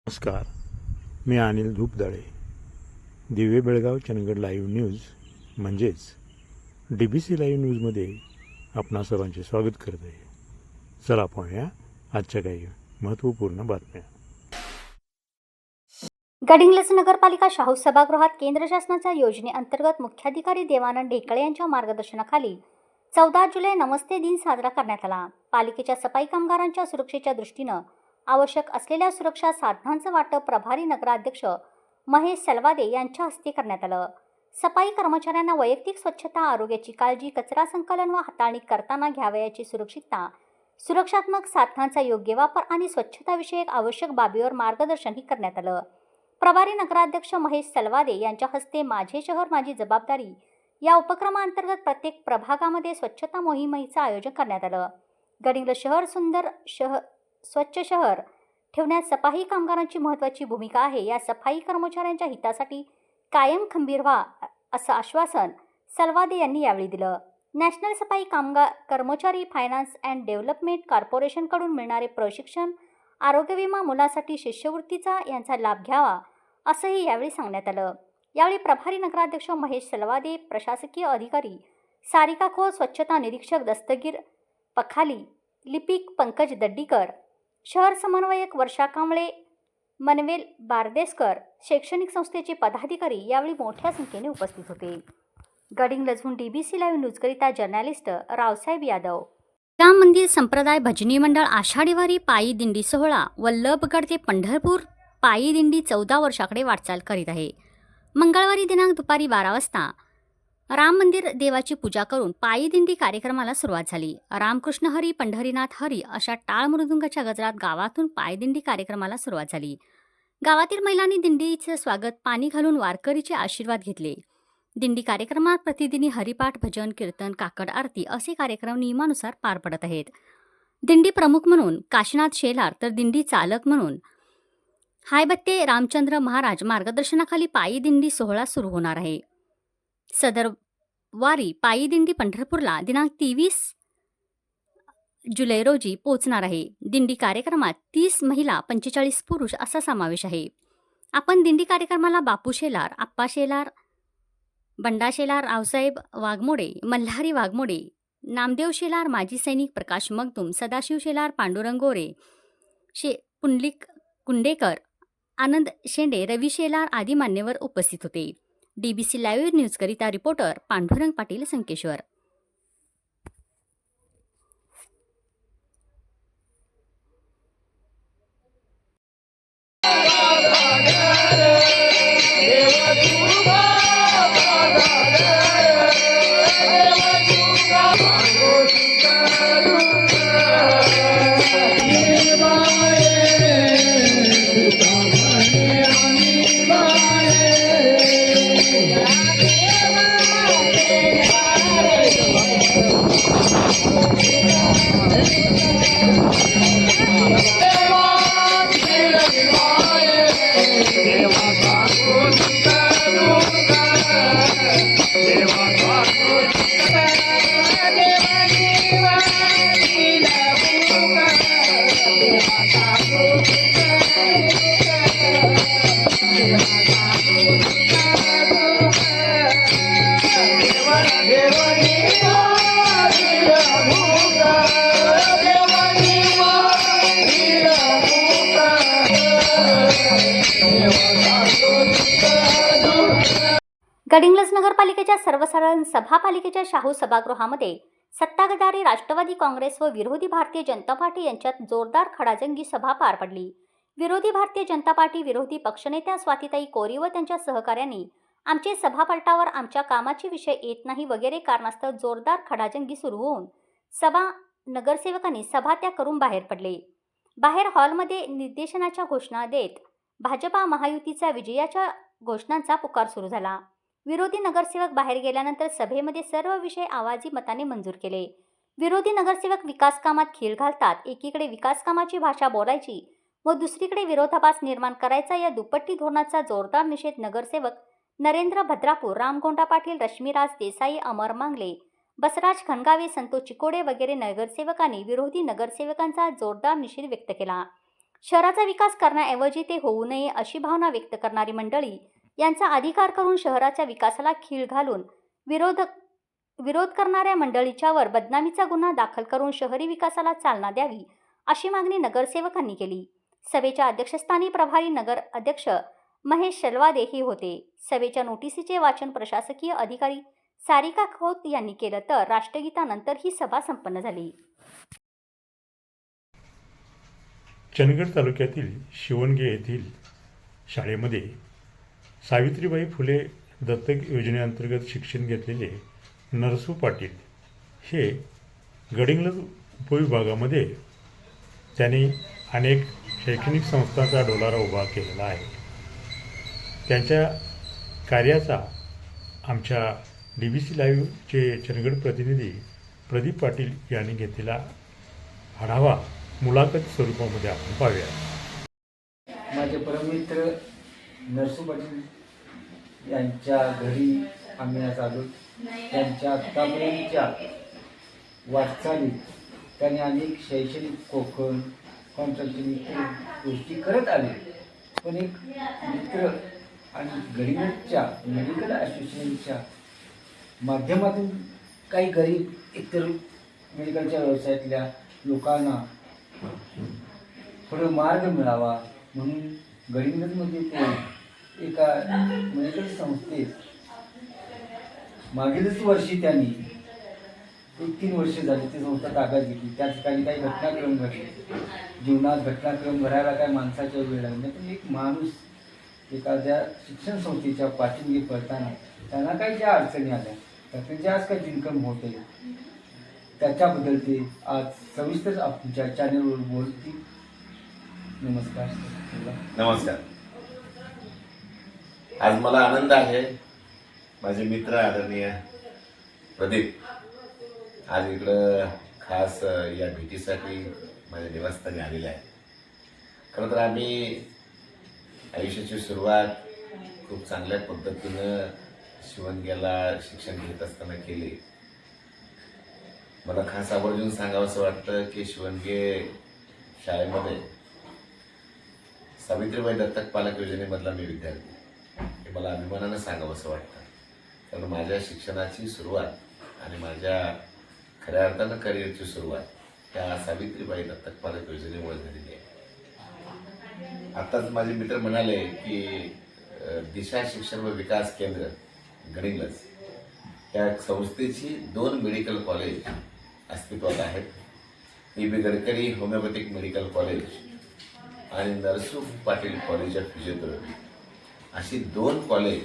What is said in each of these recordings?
नमस्कार, मी अनिल धूपदाळे. दिवे Belgaum Chandgad live news म्हणजेच DBC लाईव्ह न्यूजमध्ये आपणा सर्वांचे स्वागत करत आहे. चला पाहूया आजच्या काही महत्त्वपूर्ण बातम्या. गडिंग्लज नगरपालिका शाहू सभागृहात केंद्र शासनाच्या योजनेअंतर्गत मुख्याधिकारी देवानंद ढेकळे यांच्या मार्गदर्शनाखाली 14 जुलै नमस्ते दिन साजरा करण्यात आला. पालिकेच्या सफाई कामगारांच्या सुरक्षेच्या दृष्टीनं आवश्यक असलेल्या सुरक्षा साधनांचं वाटप प्रभारी नगराध्यक्ष महेश सलवादे यांच्या हस्ते करण्यात आलं. सफाई कर्मचाऱ्यांना वैयक्तिक स्वच्छता, आरोग्याची काळजी, कचरा संकलन व हाताळणी करताना घ्यावयाची सुरक्षितता, सुरक्षात्मक साधनांचा योग्य वापर आणि स्वच्छताविषयक आवश्यक बाबीवर मार्गदर्शनही करण्यात आलं. प्रभारी नगराध्यक्ष महेश सलवादे यांच्या हस्ते माझे शहर माझी जबाबदारी या उपक्रमाअंतर्गत प्रत्येक प्रभागामध्ये स्वच्छता मोहिमेचं आयोजन करण्यात आलं. गडिंग्लज शहर स्वच्छ शहर ठेवण्यात सफाई कामगारांची महत्त्वाची भूमिका आहे. या सफाई कर्मचाऱ्यांच्या हितासाठी कायम खंबीर व्हा असं आश्वासन सलवादे यांनी यावेळी दिलं. नॅशनल सफाई कामगार कर्मचारी फायनान्स अँड डेव्हलपमेंट कॉर्पोरेशनकडून मिळणारे प्रशिक्षण, आरोग्य विमा, मुलासाठी शिष्यवृत्तीचा यांचा लाभ घ्यावा असंही यावेळी सांगण्यात आलं. यावेळी प्रभारी नगराध्यक्ष महेश सलवादे, प्रशासकीय अधिकारी सारिका खोत, स्वच्छता निरीक्षक दस्तगीर पखाली, लिपिक पंकज दड्डीकर, शहर समन्वयक वर्षा कांबळे, मनवेल बारदेसकर, शैक्षणिक संस्थेचे पदाधिकारी यावेळी मोठ्या संख्येने उपस्थित होते. गडिंग्लजहून DBC लाईव्ह न्यूजकरिता जर्नलिस्ट रावसाहेब यादव. राम मंदिर संप्रदाय भजनी मंडळ आषाढी वारी पायी दिंडी सोहळा वल्लभगड ते पंढरपूर पायी दिंडी 14 वर्षाकडे वाटचाल करीत आहे. मंगळवारी दिनांक दुपारी 12 वाजता राम मंदिर देवाची पूजा करून पायी दिंडी कार्यक्रमाला सुरुवात झाली. रामकृष्ण हरी, पंढरीनाथ हरी अशा टाळ मृदुंगाच्या गजरात गावातून पायदिंडी कार्यक्रमाला सुरुवात झाली. गावातील महिलांनी दिंडीचं स्वागत पाणी घालून वारकरीचे आशीर्वाद घेतले. दिंडी कार्यक्रमात प्रतिदिनी हरिपाठ, भजन, कीर्तन, काकड आरती असे कार्यक्रम नियमानुसार पार पडत आहेत. दिंडी प्रमुख म्हणून काशीनाथ शेलार तर दिंडी चालक म्हणून हायबत्ते रामचंद्र महाराज मार्गदर्शनाखाली पायी दिंडी सोहळा सुरू होणार आहे. सदर वारी पायी दिंडी पंढरपूरला दिनांक 23 जुलै रोजी पोहोचणार आहे. दिंडी कार्यक्रमात 30 महिला, 45 पुरुष असा समावेश आहे. आपण दिंडी कार्यक्रमाला बापू शेलार, आप्पा शेलार, बंडा शेलार, रावसाहेब वाघमोडे, मल्हारी वाघमोडे, नामदेव शेलार, माजी सैनिक प्रकाश मगदूम, सदाशिव शेलार, पांडुरंग गोरे, पुंडलिक कुंडेकर, आनंद शेंडे, रवी शेलार आदी मान्यवर उपस्थित होते. DBC लाईव्ह न्यूजकरिता रिपोर्टर पांडुरंग पाटील, संकेश्वर. गडिंग्लज नगरपालिकेच्या सर्वसाधारण सभा पालिकेच्या शाहू सभागृहामध्ये सत्ताधारी राष्ट्रवादी काँग्रेस व विरोधी भारतीय जनता पार्टी यांच्यात जोरदार खडाजंगी सभा पार पडली. विरोधी भारतीय जनता पार्टी विरोधी पक्षनेत्या स्वातीताई कोरी व त्यांच्या सहकाऱ्यांनी आमचे सभापलटावर आमच्या कामाचे विषय येत नाही वगैरे कारणास्तव जोरदार खडाजंगी सुरू होऊन नगरसेवकांनी सभात्याग करून बाहेर पडले. बाहेर हॉलमध्ये निर्देशनाच्या घोषणा देत भाजपा महायुतीच्या विजयाच्या घोषणांचा पुकार सुरू झाला. विरोधी नगरसेवक बाहेर गेल्यानंतर सभेमध्ये सर्व विषय आवाजी मताने मंजूर केले. विरोधी नगरसेवक विकास कामात खीळ घालतात. एकीकडे विकास कामाची भाषा बोलायची व दुसरीकडे विरोधाभास निर्माण करायचा या दुपट्टी धोरणाचा जोरदार निषेध नगरसेवक नरेंद्र भद्रापूर, रामगोंडा पाटील, रश्मीराज देसाई, अमर मांगले, बसराज खणगावे, संतोष चिकोडे वगैरे नगरसेवकांनी विरोधी नगरसेवकांचा जोरदार निषेध व्यक्त केला. शहराचा विकास करण्याऐवजी ते होऊ नये अशी भावना व्यक्त करणारी मंडळी यांचा अधिकार करून शहराच्या विकासाला खीळ घालून विरोध करणाऱ्या मंडळीच्यावर बदनामीचा गुन्हा दाखल करून शहरी विकासाला चालना द्यावी अशी मागणी नगरसेवकांनी केली. सभेच्या अध्यक्षस्थानी प्रभारी नगर अध्यक्ष महेश शेलवादेही होते. सभेच्या नोटिसीचे वाचन प्रशासकीय अधिकारी सारिका खोत यांनी केलं तर राष्ट्रगीतानंतर ही सभा संपन्न झाली. चंदगड तालुक्यातील शिवणगे येथील शाळेमध्ये सावित्रीबाई फुले दत्तक योजनेअंतर्गत शिक्षण घेतलेले नरसू पाटील हे गडिंग्लज उपविभागामध्ये त्यांनी अनेक शैक्षणिक संस्थांचा डोलारा उभा केलेला आहे. त्यांच्या कार्याचा आमच्या DBC लाईव्हचे चंदगड प्रतिनिधी प्रदीप पाटील यांनी घेतलेला आढावा मुलाखत स्वरूपामध्ये आपण पाहूया. माझे परममित्र नरसू पाटील यांच्या घरी आम्ही आज आलो. त्यांच्या आत्तापर्यंतच्या वाटचालीत त्यांनी अनेक शैक्षणिक कोकण कॉन्ट्रॅक्शन गोष्टी करत आले. पण एक मित्र आणि गडिंग्लजच्या मेडिकल असोसिएशनच्या माध्यमातून काही गरीब इतर मेडिकलच्या व्यवसायातल्या लोकांना थोडं मार्ग मिळावा म्हणून गडिंग्लजमध्ये ते एका मेडिकल संस्थेत मागीलच वर्षी त्यांनी 1-3 वर्ष झाली ती संस्था ताब्यात घेतली. त्या ठिकाणी काही घटनाक्रम घडले. जीवनात घटनाक्रम घडायला काय माणसाच्या वेळ लागला, पण एक माणूस एखाद्या शिक्षण संस्थेच्या पाठीमागे पडताना त्यांना काही ज्या अडचणी आल्या त्याचे आज काही इन्कम होते त्याच्याबद्दल ते आज सविस्तर आमच्या चॅनलवर बोलतील. नमस्कार. नमस्कार. आज मला आनंद आहे. माझे मित्र आदरणीय प्रदीप आज इकडं खास या भेटीसाठी माझ्या निवासस्थानी आलेले आहे. खरं तर आम्ही आयुष्याची सुरुवात खूप चांगल्या पद्धतीनं शिवणग्याला शिक्षण घेत असताना केली. मला खास आवर्जून सांगावंसं वाटतं की शिवणगे शाळेमध्ये सावित्रीबाई दत्तक पालक योजनेमधला मी विद्यार्थी. हे मला अभिमानानं सांगावंसं वाटतं, कारण माझ्या शिक्षणाची सुरुवात आणि माझ्या खऱ्या अर्थानं करिअरची सुरुवात त्या सावित्रीबाई दत्तक पालक योजनेमुळे झालेली आहे. आत्ताच माझे मित्र म्हणाले की दिशा शिक्षण व विकास केंद्र गडिंग्लज या संस्थेची 2 मेडिकल कॉलेज अस्तित्वात आहेत. E.B. Gadkari homeopathic medical college आणि Narasu Patil college of physiotherapy अशी 2 कॉलेज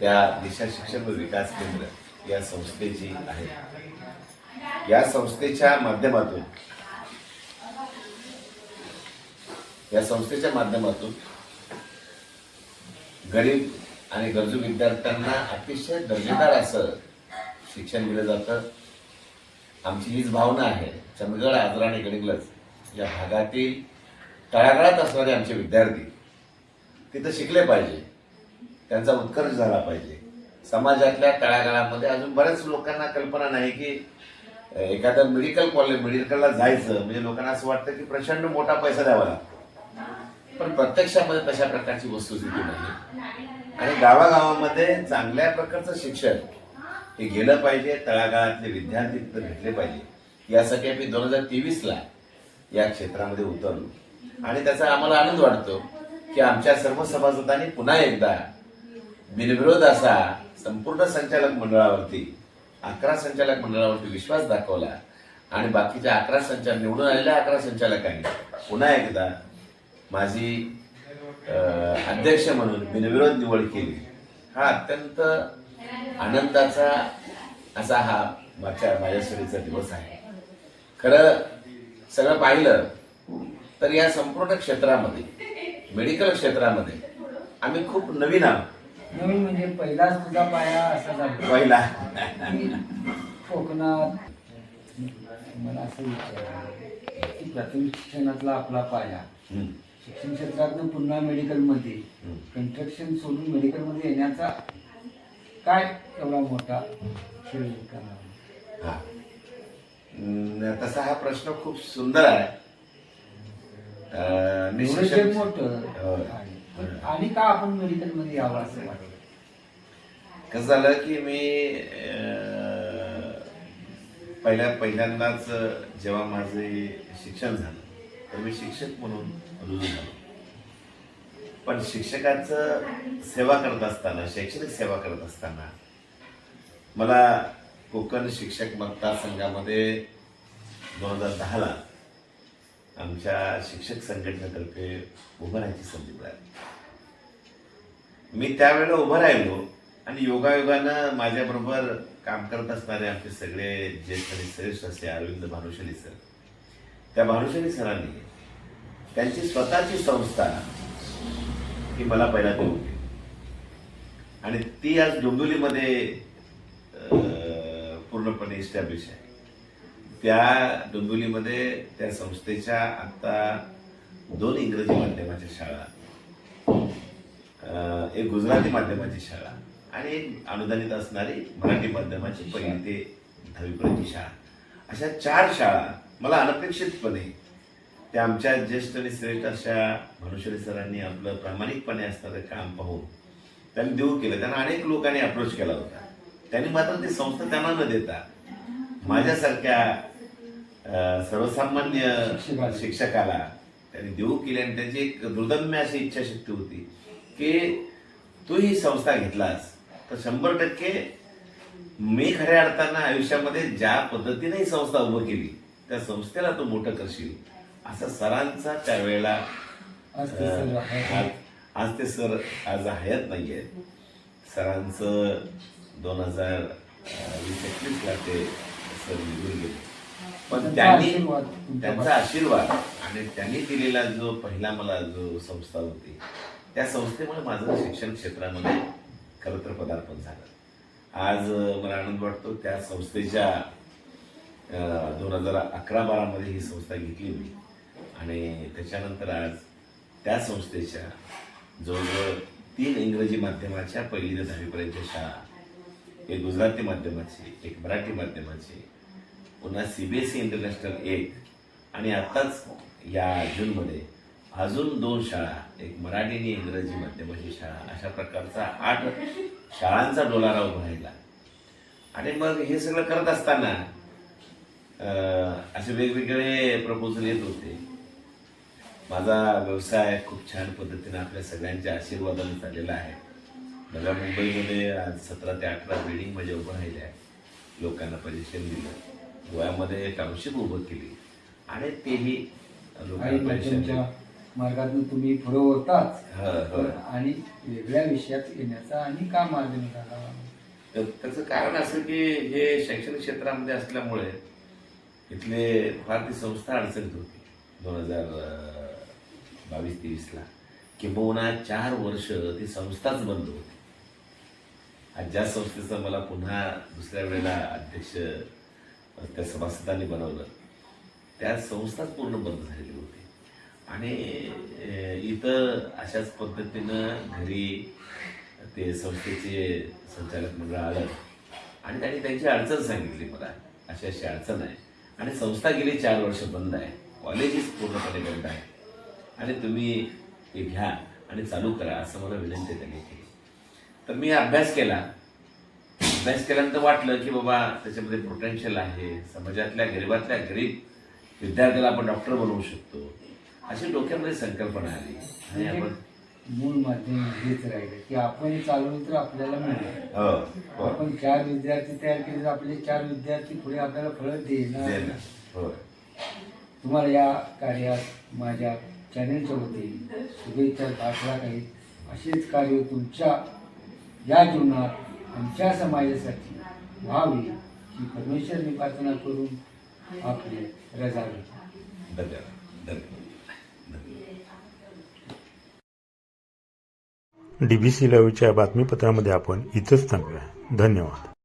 त्या दिशा शिक्षण व विकास केंद्र या संस्थेची आहेत. या संस्थेच्या माध्यमातून गरीब आणि गरजू विद्यार्थ्यांना अतिशय दर्जेदार असं शिक्षण दिलं जातं. आमची हीच भावना आहे. चंदगड, आजरा आणि गडिंग्लज या भागातील तळागाळात असणारे आमचे विद्यार्थी तिथं शिकले पाहिजे, त्यांचा उत्कर्ष झाला पाहिजे. समाजातल्या तळागाळामध्ये अजून बऱ्याच लोकांना कल्पना नाही की एखादं मेडिकलला जायचं म्हणजे लोकांना असं वाटतं की प्रचंड मोठा पैसा द्यावा लागतो, पण प्रत्यक्षामध्ये तशा प्रकारची वस्तुस्थिती नाही. आणि गावागावामध्ये चांगल्या प्रकारचं शिक्षण हे गेलं पाहिजे. तळागाळातले विद्यार्थी तिथं भेटले पाहिजे. यासाठी आम्ही 2023ला या क्षेत्रामध्ये उतरलो आणि त्याचा आम्हाला आनंद वाटतो की आमच्या सर्व सभासदांनी पुन्हा एकदा बिनविरोध असा संपूर्ण संचालक मंडळावरती 11 संचालक मंडळावरती विश्वास दाखवला आणि बाकीच्या निवडून आलेल्या 11 संचालकांनी पुन्हा एकदा माझी अध्यक्ष म्हणून बिनविरोध निवड केली. हा अत्यंत आनंदाचा असा हा माझ्यासाठीचा दिवस आहे. खरं सगळं पाहिलं तर या संपूर्ण क्षेत्रामध्ये मेडिकल क्षेत्रामध्ये आम्ही खूप नवीन आहोत. नवीन म्हणजे पहिलाच तुझा पाया असा झाला. पहिला कोकणात मला असं विचार की प्राथमिक शिक्षणातला आपला पाया शिक्षण क्षेत्रातून पुन्हा मेडिकलमध्ये कंस्ट्रक्शन सोडून मेडिकलमध्ये येण्याचा काय एवढा मोठा खेळ करणार? तसा हा प्रश्न खूप सुंदर आहे. एवढं निशिक्षण- जग मोठं होय. आहे. पण आणि का आपण मेडिकलमध्ये यावं असं वाटतं? कसं झालं की मी पहिल्यांदाच जेव्हा माझे शिक्षण झालं तर मी शिक्षक म्हणून रुजू झालो. पण शिक्षकाचं सेवा करत असताना, शैक्षणिक सेवा करत असताना मला कोकण शिक्षक मतदारसंघामध्ये 2010ला आमच्या शिक्षक संघटनेतर्फे उभं राहायची संधी मिळाली. मी त्यावेळेला उभं राहिलो आणि योगायोगानं माझ्याबरोबर काम करत असणारे आमचे सगळे ज्येष्ठ आणि श्रेष्ठ असे अरविंद भानुशाली सर, त्या भानुशाली सरांनी त्यांची स्वतःची संस्था ही मला पहिला देऊ केली आणि ती आज डोंबिवलीमध्ये पूर्णपणे इस्टॅब्लिश आहे. त्या डोंबिवलीमध्ये त्या संस्थेच्या आता 2 इंग्रजी माध्यमाच्या शाळा, एक गुजराती माध्यमाची शाळा आणि एक अनुदानित असणारी मराठी माध्यमाची 1ली ते 10वीपर्यंतची शाळा, अशा 4 शाळा मला अनपेक्षितपणे त्या आमच्या ज्येष्ठ आणि श्रेष्ठ अशा भानुशाली सरांनी आपलं प्रामाणिकपणे असणारं काम पाहून त्यांनी देऊ केलं. त्यांना अनेक लोकांनी अप्रोच केला होता. त्यांनी मात्र ती संस्था त्यांना न देता माझ्यासारख्या सर्वसामान्य शिक्षकाला त्यांनी देऊ केली आणि त्यांची एक दुर्दम्य अशी इच्छाशक्ती होती की तू ही संस्था घेतलास तर 100% मी खऱ्या अर्थानं आयुष्यामध्ये ज्या पद्धतीने ही संस्था उभं केली त्या संस्थेला तू मोठं करशील, असा सरांचा त्यावेळेला आज ते सर आज हयात नाही आहेत. सरांचं 2020-21ला ते सर निघून गेले. पण त्यांचा आशीर्वाद आणि त्यांनी दिलेला जो पहिला मला जो संस्था होती त्या संस्थेमुळे माझं शिक्षण क्षेत्रामध्ये खरं तर पदार्पण झालं. आज मला आनंद वाटतो त्या संस्थेच्या 2011-12 मध्ये ही संस्था घेतली मी आणि त्याच्यानंतर आज त्या संस्थेच्या जवळजवळ 3 इंग्रजी माध्यमाच्या 1ली ते 10वीपर्यंतच्या शाळा, एक गुजराती माध्यमाची, एक मराठी माध्यमाची, पुन्हा CBSE इंटरनॅशनल 1 आणि आत्ताच या जूनमध्ये अजून 2 शाळा, एक मराठी आणि इंग्रजी माध्यमाची शाळा, अशा प्रकारचा 8 शाळांचा डोलारा उभा राहिला. आणि मग हे सगळं करत असताना असे वेगवेगळे प्रपोजल येत होते. माझा व्यवसाय खूप छान पद्धतीने आपल्या सगळ्यांच्या आशीर्वादाने चाललेला आहे. नव्या मुंबईमध्ये आज 17 ते 18 बिल्डिंग म्हणजे उभं राहिल्या आहे. लोकांना परिश्रम दिलं, गोव्यामध्ये टाउनशिप उभं केली आणि तेही लोकांना परिश्रम दिलं. मार्गातून तुम्ही पुढे होताच हो. आणि वेगळ्या विषयात येण्याचा आणि का मार्ग निघाला? तर त्याचं कारण असं की हे शैक्षणिक क्षेत्रामध्ये असल्यामुळे इथले फार ती संस्था अडचणीत होती. 2022-23ला किंबहुना 4 वर्ष ती संस्थाच बंद होती. आज ज्या संस्थेचं मला पुन्हा दुसऱ्या वेळेला अध्यक्ष त्या सभासदांनी बनवलं त्या संस्थाच पूर्ण बंद झालेली होती. आणि इथं अशाच पद्धतीनं घरी ते संस्थेचे संचालक मंडळ आलं आणि त्यांनी त्यांची अडचण सांगितली मला, अशी अशी अडचण आहे आणि संस्था गेली 4 वर्ष बंद आहे, कॉलेजेस पूर्णपणे बंद आहे आणि तुम्ही हे घ्या आणि चालू करा असं मला विनंती त्यांनी केली. तर मी अभ्यास केल्यानंतर वाटलं की बाबा त्याच्यामध्ये पोटेन्शियल आहे, समाजातल्या गरीबातल्या गरीब विद्यार्थ्याला आपण डॉक्टर बनवू शकतो, अशी डोक्यामध्ये संकल्पना आली आणि आपण मूळ माध्यम हेच राहिलं की आपण चालवलं तर आपल्याला मिळेल. हो आपण 4 विद्यार्थी तयार केले तर आपले 4 विद्यार्थी पुढे आपल्याला फळं देणार. होय. तुम्हाला या कार्यात माझ्या चॅनेलच्या वतीने शुभेच्छा पाठवत आहेत. असेच कार्य तुमच्या या जीवनात आमच्या समाजासाठी व्हावे ही परमेश्वरने प्रार्थना करून आपली रजा घेतो. धन्यवाद. DBC लाईव्हच्या बातमीपत्रामध्ये आपण इथंच थांबूया. धन्यवाद.